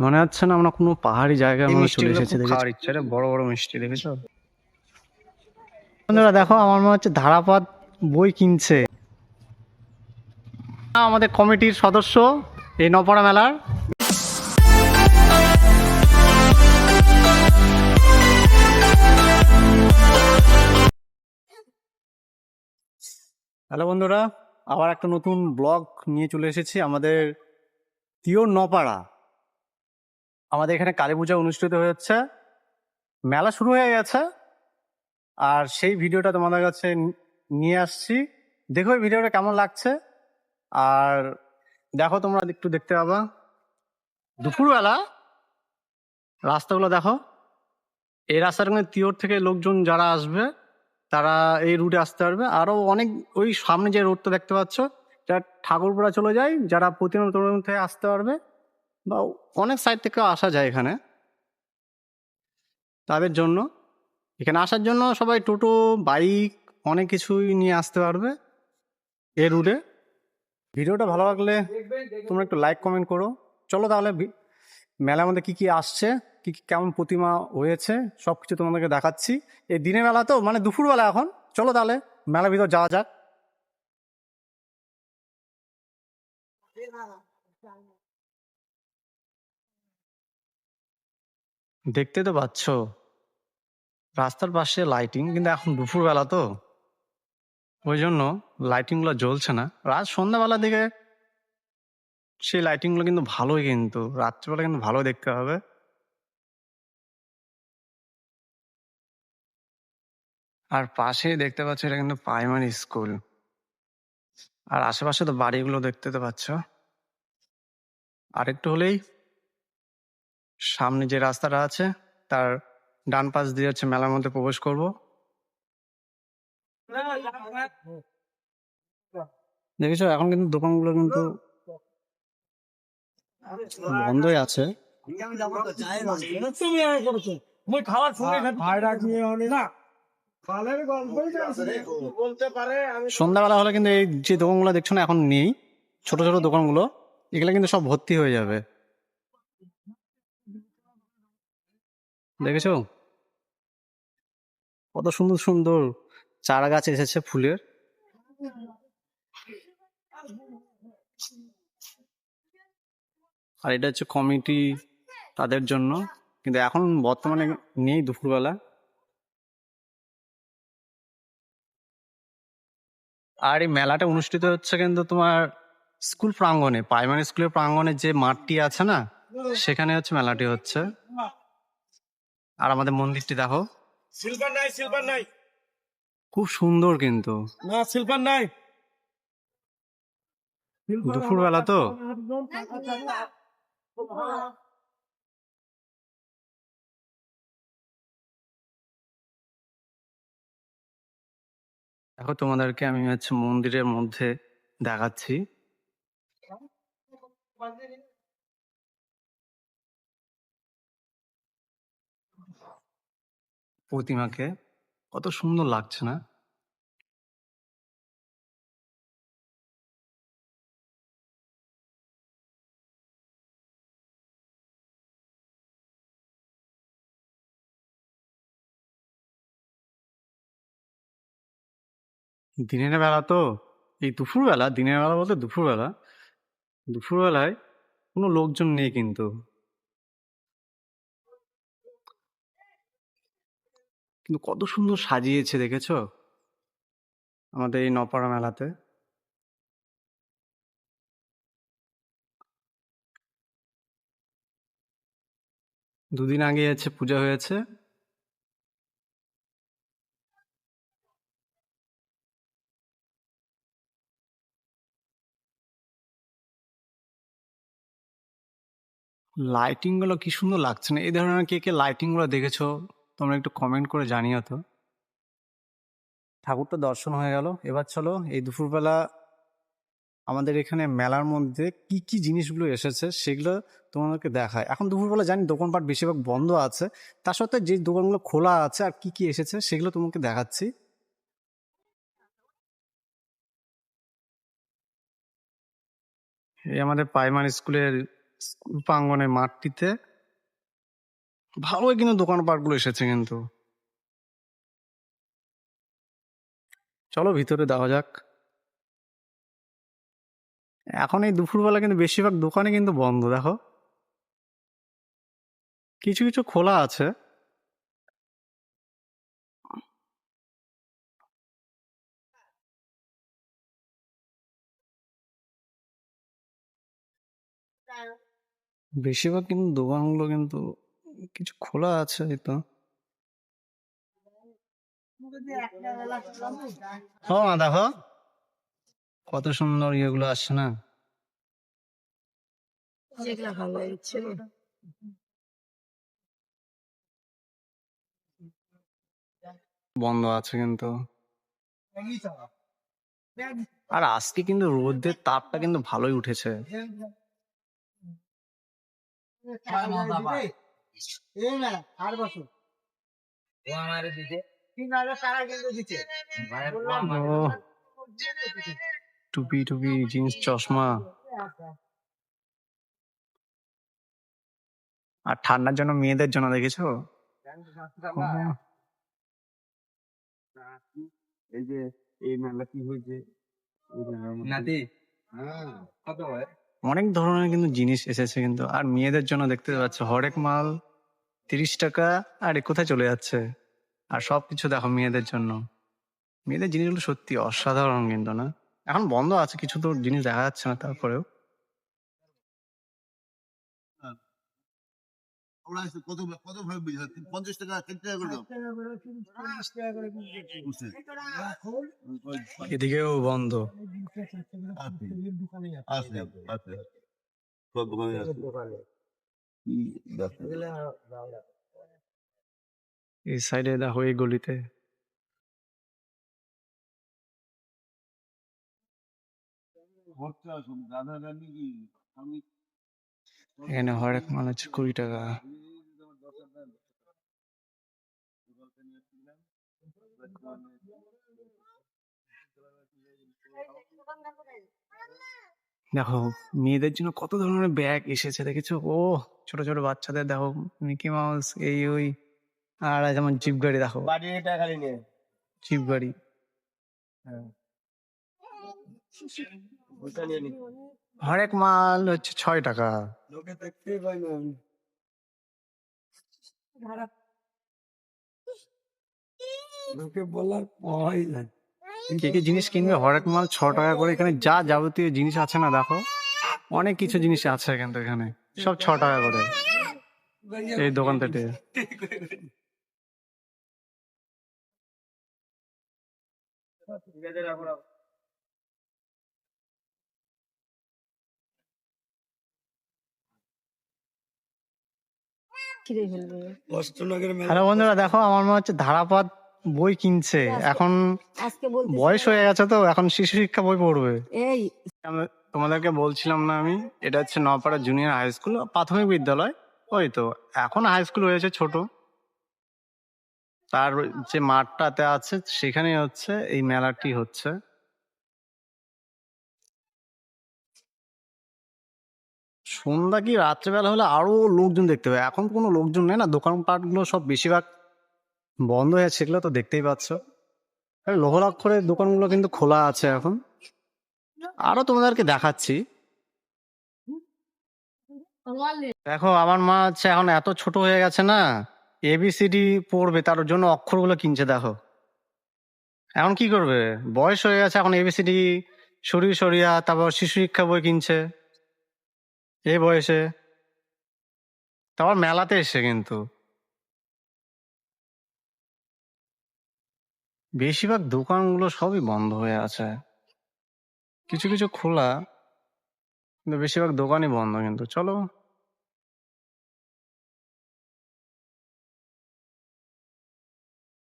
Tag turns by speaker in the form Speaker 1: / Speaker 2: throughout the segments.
Speaker 1: মনে হচ্ছে না আমরা কোনো পাহাড়ি জায়গায়
Speaker 2: এই
Speaker 1: মনে চলে
Speaker 2: মিষ্টিগুলো
Speaker 1: এসেছি,
Speaker 2: খুব
Speaker 1: দেখেছো
Speaker 2: খাওয়ার ইচ্ছা রে, বড় বড় মিষ্টি দেখেছো?
Speaker 1: বন্ধুরা? দেখো, আমার মনে হচ্ছে ধারাপাত বই কিনছে আমাদের কমিটির সদস্য এই নপাড়া মেলার। হ্যালো বন্ধুরা, আবার একটা নতুন ব্লগ নিয়ে চলে এসেছি আমাদের তিওর নপাড়া। আমাদের এখানে কালী পূজা অনুষ্ঠিত হচ্ছে, মেলা শুরু হয়ে গেছে, আর সেই ভিডিওটা তোমাদের কাছে নিয়ে আসছি। দেখো এই ভিডিওটা কেমন লাগছে। আর দেখো, তোমরা একটু দেখতে পাবা দুপুরবেলা রাস্তাগুলো দেখো। এই রাস্তাটা কিন্তু তিওর থেকে লোকজন যারা আসবে তারা এই রুটে আসতে পারবে। আরো অনেক, ওই সামনে যে রোডটা দেখতে পাচ্ছ, যারা ঠাকুরপুরা চলে যায়, যারা প্রতিমা থেকে আসতে পারবে, বা অনেক সাইড থেকে আসা যায় এখানে, তাদের জন্য এখানে আসার জন্য সবাই টোটো, বাইক, অনেক কিছুই নিয়ে আসতে পারবে এই রুটে। ভিডিওটা ভালো লাগলে তোমরা একটু লাইক কমেন্ট করো। চলো তাহলে মেলার মধ্যে কি কি আসছে, কি কি কেমন প্রতিমা হয়েছে, সব কিছু তোমাদেরকে দেখাচ্ছি। এই দিনের বেলা তো, মানে দুপুরবেলা এখন। চলো তাহলে মেলার ভিতর যাওয়া যাক। দেখতে তো পাচ্ছ রাস্তার পাশে লাইটিং, কিন্তু এখন দুপুরবেলা তো ওই জন্য লাইটিংগুলো জ্বলছে না। রাত সন্ধ্যাবেলার দিকে সেই লাইটিংগুলো কিন্তু ভালোই, কিন্তু রাত্রিবেলা কিন্তু ভালো দেখতে হবে। আর পাশেই দেখতে পাচ্ছ, এটা কিন্তু প্রাইমারি স্কুল। আর আশেপাশে তো বাড়িগুলো দেখতে তো পাচ্ছ। আর একটু হলেই সামনে যে রাস্তাটা আছে তার ডান পাশ দিয়ে হচ্ছে মেলার মধ্যে প্রবেশ করব। দেখেছো, এখন কিন্তু দোকানগুলো কিন্তু বন্ধই আছে। সন্ধ্যাবেলা হলে কিন্তু এই যে দোকানগুলো দেখছো না, এখন নেই। ছোট ছোট দোকানগুলো, এগুলো কিন্তু সব ভর্তি হয়ে যাবে। দেখেছো কত সুন্দর সুন্দর চারা গাছ এসেছে ফুলের। আর এটা হচ্ছে কমিটি, তাদের জন্য, কিন্তু এখন বর্তমানে নেই দুপুরবেলা। আর এই মেলাটা অনুষ্ঠিত হচ্ছে কিন্তু তোমার স্কুল প্রাঙ্গণে, প্রাইমারি স্কুলের প্রাঙ্গণে যে মাঠটি আছে না, সেখানে হচ্ছে মেলাটি হচ্ছে। আর আমাদের মন্দিরটি দেখো,
Speaker 3: সিলভার নাই
Speaker 1: খুব সুন্দর কিন্তু।
Speaker 3: না, সিলভার নাই।
Speaker 1: দুপুরবেলা তো দেখো, তোমাদেরকে আমি হচ্ছে মন্দিরের মধ্যে দেখাচ্ছি। প্রতিমাকে কত সুন্দর লাগছে না? দিনের বেলা তো, এই দুপুরবেলা, দিনের বেলা বলতে দুপুরবেলা, দুপুরবেলায় কোনো লোকজন নেই কিন্তু। কিন্তু কত সুন্দর সাজিয়েছে, দেখেছো আমাদের এই নপাড়া মেলাতে। দুদিন আগে হচ্ছে পূজা হয়েছে। লাইটিং গুলো কি সুন্দর লাগছে না? এই ধরনের কে কে লাইটিং গুলো দেখেছো তোমরা একটু কমেন্ট করে জানিও তো। ঠাকুরটা দর্শন হয়ে গেল, এবার চলো এই দুপুরবেলা আমাদের এখানে মেলার মধ্যে কি কি জিনিসগুলো এসেছে সেগুলো তোমাদেরকে দেখায়। এখন দুপুরবেলা জানি দোকানপাট বেশিরভাগ বন্ধ আছে, তার সত্ত্বেও যে দোকানগুলো খোলা আছে আর কি কি এসেছে সেগুলো তোমাকে দেখাচ্ছি। এই আমাদের প্রাইমারি স্কুলের স্কুল প্রাঙ্গনে মাঠটিতে ভালোই কিন্তু দোকানপাট গুলো এসেছে কিন্তু। চলো ভিতরে যাওয়া যাক। এখন এই দুপুরবেলা কিন্তু বেশিরভাগ দোকানে কিন্তু বন্ধ দেখো, কিছু কিছু খোলা আছে। বেশিরভাগ কিন্তু দোকানগুলো কিন্তু কিছু খোলা আছে এই তো। হ্যাঁ দেখো কত সুন্দর ইয়েগুলো আসছে না। বন্ধ আছে কিন্তু। আর আজকে কিন্তু রোদের তাপটা কিন্তু ভালোই উঠেছে। ও, টুপি টুপি জিন্স চশমা। আর ঠান্ডার জন্য মেয়েদের জন্য দেখেছো। ও,
Speaker 3: এই যে এই মেলা কি হয়েছে নাতি কত হয়?
Speaker 1: অনেক ধরনের কিন্তু জিনিস এসেছে কিন্তু। আর মেয়েদের জন্য দেখতে পাচ্ছ হরেক মাল 30 টাকা। আর এ কোথায় চলে যাচ্ছে। আর সবকিছু দেখো মেয়েদের জন্য। মেয়েদের জিনিসগুলো সত্যি অসাধারণ কিন্তু না। এখন বন্ধ আছে, কিছু তো জিনিস দেখা যাচ্ছে না, তারপরেও
Speaker 4: কত কত ভাবে বুঝা 50 টাকা 30 টাকা করে দাও
Speaker 1: এদিকেও বন্ধ।
Speaker 4: আছে আছে সব দোকানে আছে কি ব্যাপার?
Speaker 1: এই সাইডে দেখো এই গলিতে
Speaker 4: ঘুরতে আসুন দাদা দাদি কি আমি
Speaker 1: এখানে হরেক মাল হচ্ছে 20 টাকা। দেখো মেয়েদের জন্য কত ধরনের ব্যাগ এসেছে দেখেছো। ও ছোট ছোট বাচ্চাদের দেখো মিকি মাউস এই ওই। আর যেমন জিপ গাড়ি দেখো,
Speaker 3: বাড়ি টাকা খালি নিয়ে
Speaker 1: জিপ গাড়ি।
Speaker 3: ওইটা নিয়ে নি
Speaker 1: হরেক মাল হচ্ছে 6 টাকা।
Speaker 3: লোকে দেখতেই পাই না আমি। লোকে বলার ভয় নাই।
Speaker 1: কে কে জিনিস কিনবে, হরেক মাল 6 টাকা করে। এখানে যা যাবতীয় জিনিস আছে না দেখো, অনেক কিছু জিনিস আছে কিন্তু এখানে, সব 6 টাকা করে এই দোকান থেকে।
Speaker 3: অষ্টনগরের মেলা
Speaker 1: হ্যালো বন্ধুরা, দেখো আমার মনে হচ্ছে ধারাপাত বই কিনছে এখন। বয়স হয়ে গেছে তো, এখন শিশু শিক্ষা বই পড়বে। তোমাদেরকে বলছিলাম না আমি, এটা হচ্ছে নপাড়া জুনিয়র হাই স্কুল, প্রাথমিক বিদ্যালয়। ওই তো এখন হাই স্কুল হয়েছে ছোট। তার যে মাঠটাতে আছে সেখানে হচ্ছে এই মেলাটি হচ্ছে। সন্ধ্যা কি রাত্রেবেলা হলে আরো লোকজন দেখতে পাবে। এখন কোনো লোকজন নেই না, দোকানপাট গুলো সব বেশিরভাগ বন্ধ হয়ে আছে, সেগুলো তো দেখতেই পাচ্ছ। লোহলাক্ষরের দোকানগুলো কিন্তু খোলা আছে এখন। আরো তোমাদেরকে দেখাচ্ছি। দেখো আমার মা হচ্ছে এখন এত ছোট হয়ে গেছে না, এবিসিডি পড়বে, তার জন্য অক্ষরগুলো কিনছে দেখো। এখন কি করবে, বয়স হয়ে গেছে, এখন এবিসিডি সরিয়ে সরিয়া তারপর শিশু শিক্ষা বই কিনছে এই বয়সে, তারপর মেলাতে এসে কিন্তু। বেশিরভাগ দোকানগুলো সবই বন্ধ হয়ে আছে, কিছু কিছু খোলা, কিন্তু বেশিরভাগ দোকানই বন্ধ কিন্তু। চলো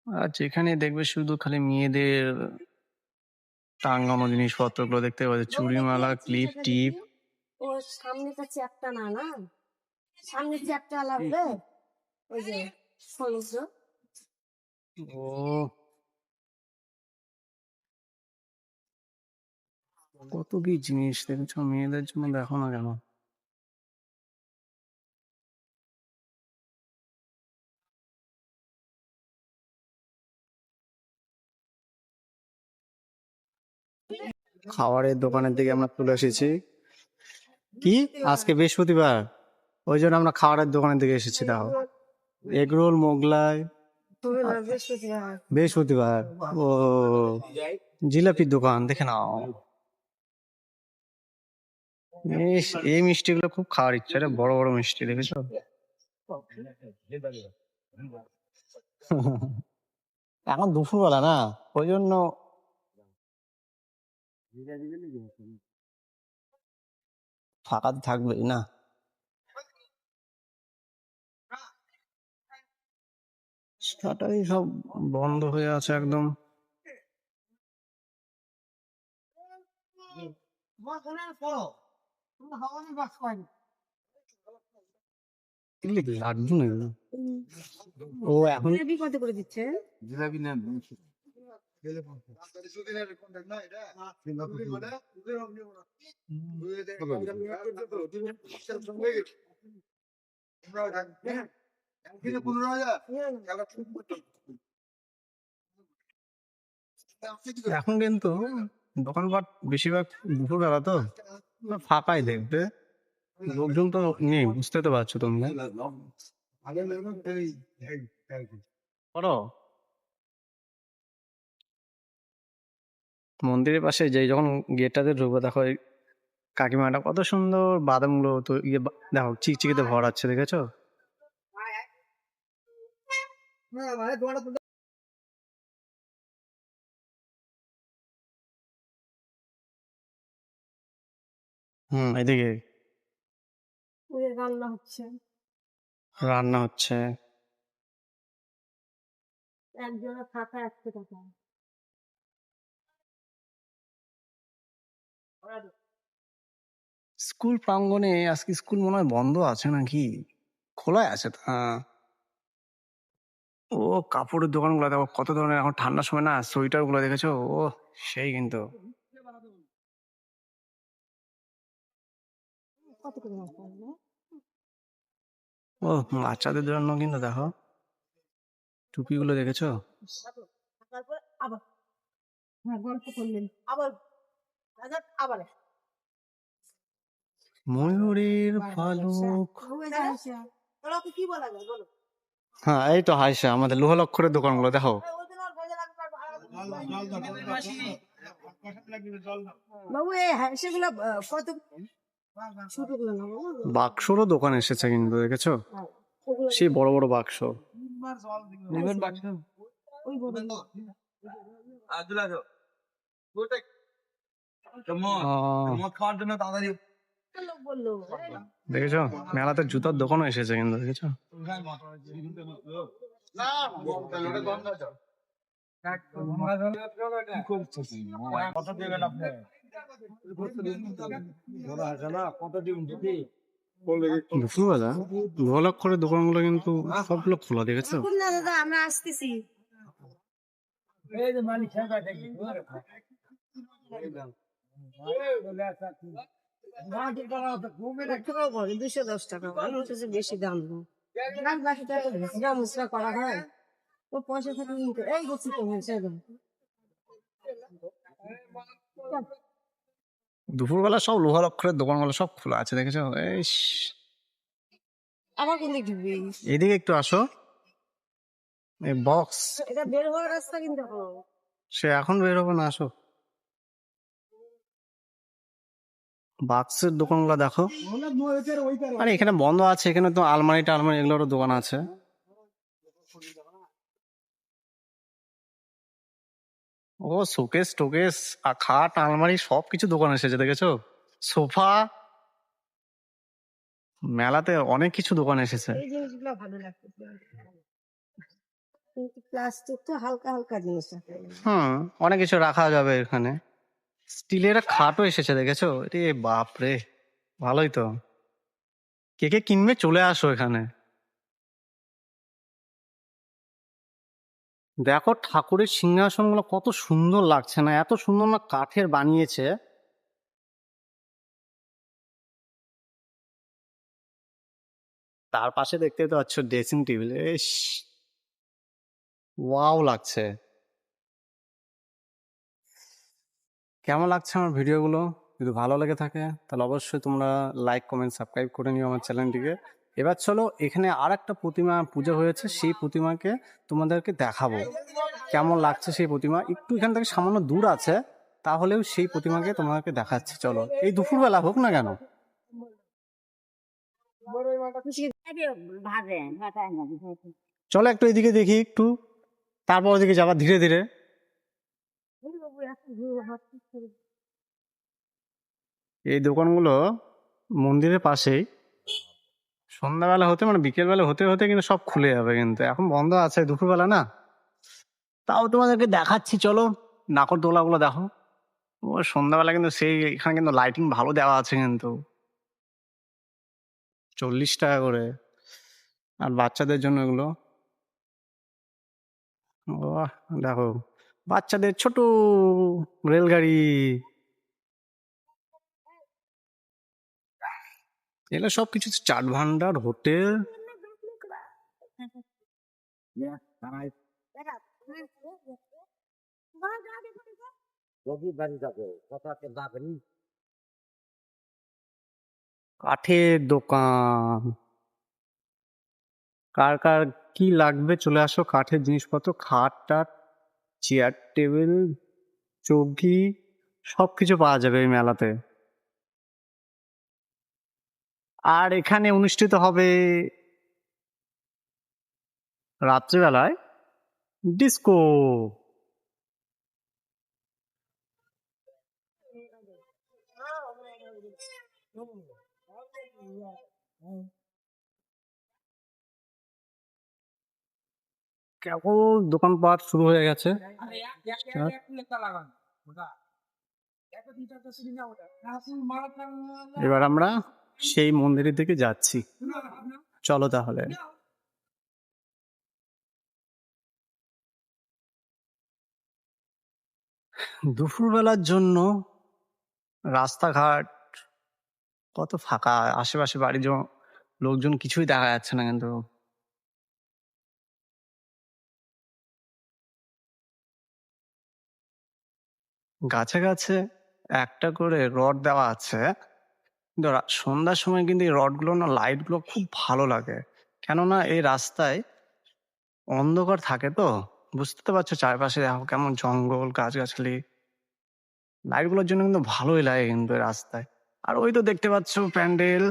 Speaker 1: আর যেখানে দেখবে শুধু খালি মেয়েদের টাঙ্গানো জিনিসপত্রগুলো দেখতে পাবে, চুড়িমালা, ক্লিপ, টিপ।
Speaker 5: ও সামনেটা চ্যাপটা না না সামনে চ্যাপটা লাগবে ওই যে সমুদ্র
Speaker 1: ও কত কি জিনিস দেখেছো মেয়েদের জন্য, দেখো না কেন। খাবারের দোকানের দিকে আমরা চলে এসেছি। কি আজকে বৃহস্পতিবার, ওই জন্য আমরা খাবারের দোকানের দিকে এসেছি। দেখো এগরোল, মোগলাই। বৃহস্পতিবার ও, জিলাপির দোকান দেখে নাও। এই মিষ্টিগুলো খুব খাওয়ার ইচ্ছা রে, বড় বড় মিষ্টি দেখেছো? এখন দুপুরবেলা না, ওই জন্য ফাঁকা তো থাকবেই না। স্টার্টারই সব বন্ধ হয়ে আছে একদম। এগুলো কি লাড্ডু নাকি? ও এখন
Speaker 5: কত করে দিচ্ছে?
Speaker 4: জিলাপি নেন
Speaker 1: এখন কিন্তু দোকানপাট বেশিরভাগ দুপুরবেলা তো ফাঁকাই দেখবে, লোকজন তো নেই, বুঝতে তো পারছো তোমরা। করো মন্দিরের পাশে যে যখন গেটটাতে ঢুকবো, দেখো এই কাকিমাটা কত সুন্দর বাদামগুলো তো দেখো চিকচিকিতে ভরাচ্ছে, দেখেছো? এদিকে
Speaker 5: রান্না হচ্ছে,
Speaker 1: রান্না হচ্ছে।
Speaker 5: একজনের থাকা 100 টাকা।
Speaker 1: স্কুল প্রাঙ্গণে আজকে স্কুল মনে হয় বন্ধ আছে নাকি, খোলা আছে তো? ও কাপড়ের দোকানগুলো দেখো কত ধরনের, এখন ঠান্ডার সময় না সোয়েটার গুলো দেখেছো? ও সেই কিন্তু।
Speaker 5: কত করে মাছ পাবে?
Speaker 1: ও বাচ্চাদের জন্য কিন্তু দেখো টুপিগুলো দেখেছো?
Speaker 5: তারপর আবার গল্প করলেন, আবার আবার
Speaker 1: ময়ূরের পালক।
Speaker 5: ওরা কি বলা যায় বলো?
Speaker 1: হ্যাঁ এই তো হাইসা আমাদের লোহালক্ষরের দোকানগুলো দেখো।
Speaker 5: বাবু এই সেগুলো কত ছোটগুলো না বাবু?
Speaker 1: বাক্সরও দোকান এসেছে কিন্তু, দেখেছো? সেই বড় বড় বাক্স।
Speaker 5: ওই বড়
Speaker 4: খাওয়ার জন্য তাড়াতাড়ি
Speaker 5: লোক বললো
Speaker 1: দেখেছো মেলাতে জুতার দোকানও এসেছে কিন্তু, দেখেছো?
Speaker 4: কত দেবেন আপনি?
Speaker 1: দুপুরবেলা লোহালক্ষরের দোকানগুলো কিন্তু সবগুলো খোলা, দেখেছো?
Speaker 5: না দাদা আমরা আসতেছি। $210 বেশি দাম না, করা হয় ও পয়সা থাকে কিন্তু এই গেছি তো হয়েছে
Speaker 1: দুপুরবেলা সব লোহালক্ষরের দোকানগুলো সব খোলা আছে, দেখেছো? ইস,
Speaker 5: আবার কোন দিক ঢুকবি?
Speaker 1: এদিকে একটু আসো। এই বক্স
Speaker 5: এটা বের হওয়ার রাস্তা কিন্তু
Speaker 1: সে এখন বের হবে না, আসো। বাক্সের দোকানগুলো দেখো। আরে এখানে বন্ধ আছে, এখানে তো আলমারি টালমারি এগুলোরও দোকান আছে। ও শোকেস টোকেস আর খাট আলমারি সবকিছু দোকান এসেছে, দেখেছো? সোফা, মেলাতে অনেক কিছু দোকান এসেছে।
Speaker 5: এই জিনিসগুলো ভালো লাগতেছে কিন্তু প্লাস্টিক তো হালকা হালকা জিনিস আছে।
Speaker 1: অনেক কিছু রাখা যাবে এখানে। স্টিলের খাটও এসেছে, দেখেছো? এ বাপ রে, ভালোই তো। কে কে কিনবে চলে আসো এখানে। দেখো ঠাকুরের সিংহাসনগুলো কত সুন্দর লাগছে না? এত সুন্দর না কাঠের বানিয়েছে। তার পাশে দেখতে তো পাচ্ছ ড্রেসিং টেবিল, এস ওয়াও লাগছে। কেমন লাগছে আমার ভিডিওগুলো? যদি ভালো লেগে থাকে তাহলে অবশ্যই তোমরা লাইক, কমেন্ট, সাবস্ক্রাইব করে নিও আমার চ্যানেলটিকে। এবার চলো, এখানে আর একটা প্রতিমা পুজো হয়েছে, সেই প্রতিমাকে তোমাদেরকে দেখাবো। কেমন লাগছে সেই প্রতিমা? একটু এখান থেকে সামান্য দূর আছে, তাহলেও সেই প্রতিমাকে তোমাদেরকে দেখাচ্ছি। চলো, এই দুপুরবেলা হোক না কেন। চলো একটু এদিকে দেখি একটু, তারপর ওদিকে যাবা ধীরে ধীরে। এই দোকানগুলো মন্দিরের পাশেই। সন্ধ্যাবেলা হতে মানে বিকেলবেলা হতে হতে কিন্তু সব খুলে যাবে, কিন্তু এখন বন্ধ আছে দুপুরবেলা না। তাও তোমাদেরকে দেখাচ্ছি, চলো। নাগরদোলাগুলো দেখো। ও সন্ধ্যাবেলা কিন্তু সেই এখানে কিন্তু লাইটিং ভালো দেওয়া আছে কিন্তু। 40 টাকা করে। আর বাচ্চাদের জন্য এগুলো। বাহ, দেখো, বাচ্চাদের ছোট রেলগাড়ি। এগুলো সবকিছু চাট ভান্ডার, হোটেল। কাঠের দোকান। কার কার কি লাগবে চলে আসো, কাঠের জিনিসপত্র, খাট টাট, চেয়ার টেবিল, চৌকি, সবকিছু পাওয়া যাবে এই মেলাতে। আর এখানে অনুষ্ঠিত হবে রাত্রিবেলায় ডিস্কো। কেবল দোকানপাট শুরু হয়ে গেছে। এবার আমরা সেই মন্দিরের দিকে যাচ্ছি। চলো তাহলে। দুপুরবেলার জন্য রাস্তাঘাট কত ফাঁকা, আশেপাশে বাড়ির লোকজন কিছুই দেখা যাচ্ছে না কিন্তু। গাছে গাছে একটা করে রড দেওয়া আছে, কিন্তু সন্ধ্যার সময় কিন্তু এই রডগুলো না, লাইটগুলো খুব ভালো লাগে। কেননা এই রাস্তায় অন্ধকার থাকে তো, বুঝতে তো পারছো, চারপাশে দেখো কেমন জঙ্গল, গাছগাছালি। লাইটগুলোর জন্য কিন্তু ভালোই লাগে কিন্তু এই রাস্তায়। আর ওই তো দেখতে পাচ্ছ প্যান্ডেল,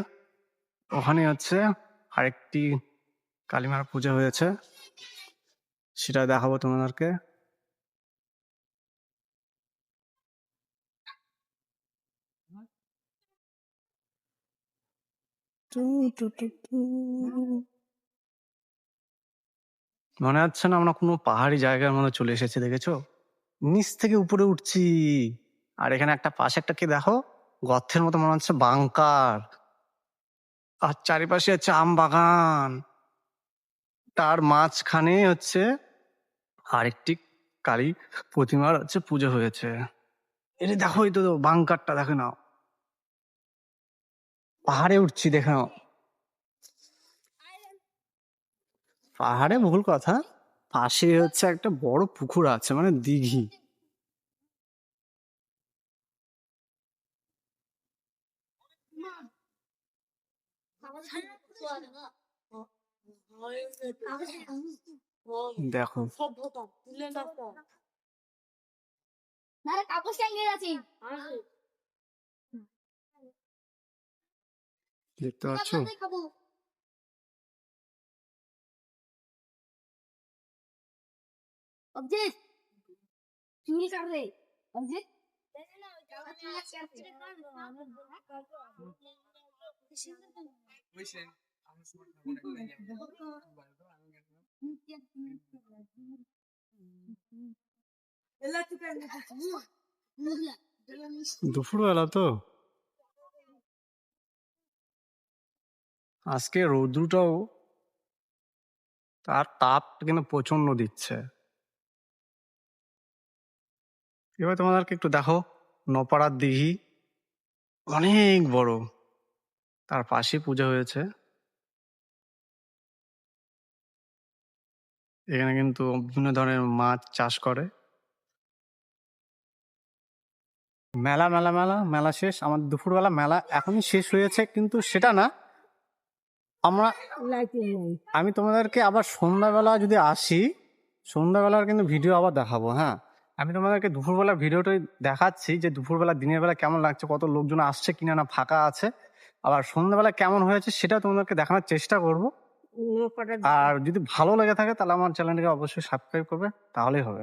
Speaker 1: ওখানে হচ্ছে আরেকটি কালীমার পূজা হয়েছে, সেটা দেখাবো তোমাদেরকে। মনে হচ্ছে না আমরা কোনো পাহাড়ি জায়গার মধ্যে চলে এসেছি, দেখেছো? নিচ থেকে উপরে উঠছি। আর এখানে একটা পাশে একটা কি দেখো, গর্তের মতো মনে হচ্ছে বাংকার। আর চারিপাশে হচ্ছে আম বাগান। তার মাঝখানে হচ্ছে আরেকটি কালী প্রতিমার হচ্ছে পুজো হয়েছে। এটা দেখো, এই তো বাংকারটা দেখে নাও। পাহাড়ে উঠছি, দেখে নাও। পাহাড়ে ভুল কথা, পাশে হচ্ছে একটা বড় পুকুর আছে, মানে দিঘি। দেখো, দেখতে পাচ্ছ?
Speaker 5: অজিত চুল কাট রে অজিত
Speaker 1: দুপুরবেলা তো, আজকে রৌদ্রটাও, তার তাপ কিন্তু প্রচন্ড দিচ্ছে। এবার তোমাদেরকে একটু দেখো, নপাড়ার দিঘি অনেক বড়, তার পাশে পূজা হয়েছে। এখানে কিন্তু বিভিন্ন ধরনের মাছ চাষ করে। মেলা মেলা মেলা মেলা শেষ, আমাদের দুপুরবেলা মেলা এখনই শেষ হয়েছে, কিন্তু সেটা না, আমরা
Speaker 5: লাইটিং নাই।
Speaker 1: আমি তোমাদেরকে আবার সন্ধ্যাবেলা যদি আসি, সন্ধ্যাবেলার কিন্তু ভিডিও আবার দেখাবো। হ্যাঁ, আমি তোমাদেরকে দুপুরবেলার ভিডিওটাই দেখাচ্ছি যে দুপুরবেলা দিনের বেলা কেমন লাগছে, কত লোকজন আসছে কিনা, না ফাঁকা আছে, আবার সন্ধ্যাবেলা কেমন হয়েছে সেটা তোমাদেরকে দেখানোর চেষ্টা করব।
Speaker 5: নৌকাটা
Speaker 1: আর যদি ভালো লেগে থাকে তাহলে আমার চ্যানেলটাকে অবশ্যই সাবস্ক্রাইব করবে, তাহলেই হবে।